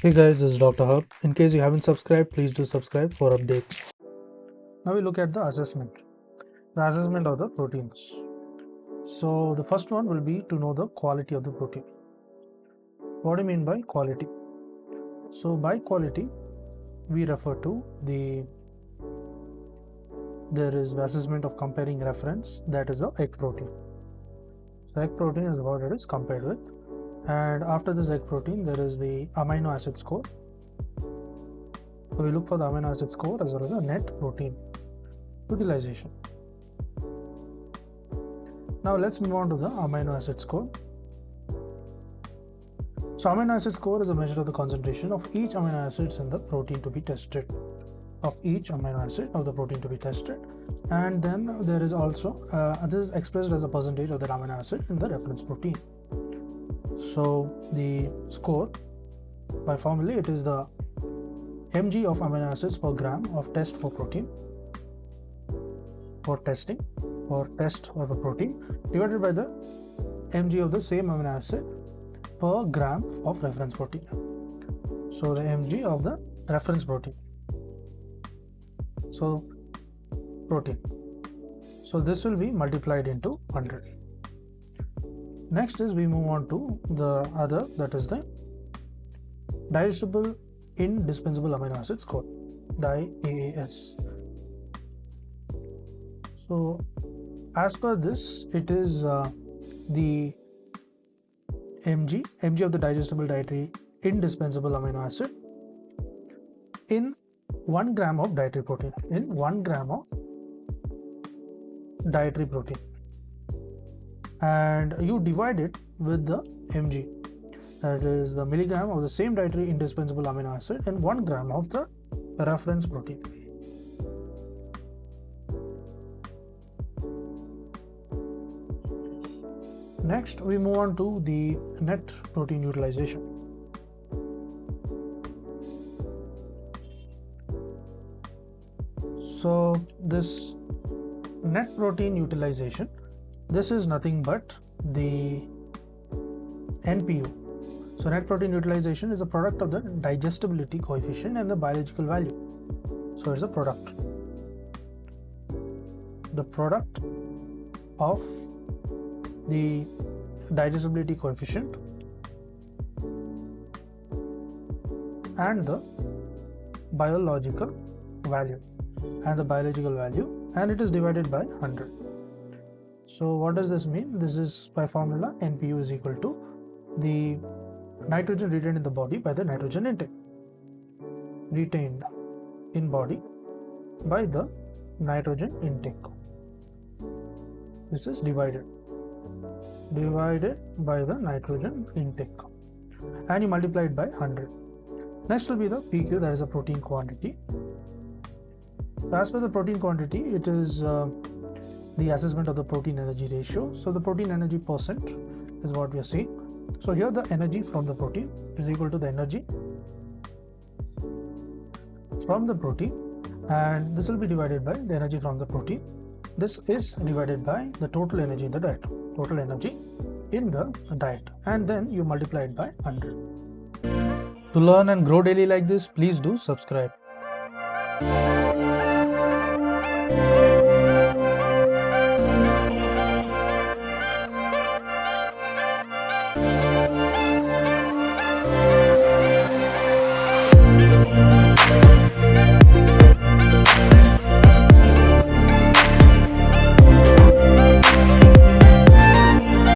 Hey guys, this is Dr. Hub. In case you haven't subscribed, please do subscribe for updates. Now we look at the assessment of the proteins. So the first one will be to know the quality of the protein. What do you mean by quality? So by quality, we refer to there is the assessment of comparing reference, that is the egg protein. So egg protein is what it is compared with. And after this egg protein, there is the amino acid score. So we look for the amino acid score as well as the net protein utilization. Now let's move on to the amino acid score. So amino acid score is a measure of the concentration of each amino acids in the protein to be tested. And then there is also this is expressed as a percentage of the amino acid in the reference protein. So the score by formula, it is the mg of amino acids per gram of test for protein for testing or test of the protein divided by the mg of the same amino acid per gram of reference protein. So the mg of the reference protein. So protein. So this will be multiplied into 100. Next is we move on to the other, that is the digestible indispensable amino acid score, DIAAS. So as per this, it is the mg of the digestible dietary indispensable amino acid in 1 gram of dietary protein, and you divide it with the mg, that is the milligram of the same dietary indispensable amino acid in 1 gram of the reference protein. Next we move on to the net protein utilization. So this net protein utilization, this is nothing but the NPU. So net protein utilization is a product of the digestibility coefficient and the biological value. So it's a product. The product of the digestibility coefficient and the biological value, and it is divided by 100. So what does this mean? This is by formula NPU is equal to the nitrogen retained in the body by the nitrogen intake, retained in body by the nitrogen intake. This is divided by the nitrogen intake, and you multiply it by 100. Next will be the PQ, that is a protein quantity. As per the protein quantity, it is the assessment of the protein energy ratio. So the protein energy percent is what we are seeing. So here the energy from the protein is equal to the energy from the protein, and this will be divided by the energy from the protein. This is divided by the total energy in the diet, and then you multiply it by 100. To learn and grow daily like this, please do subscribe.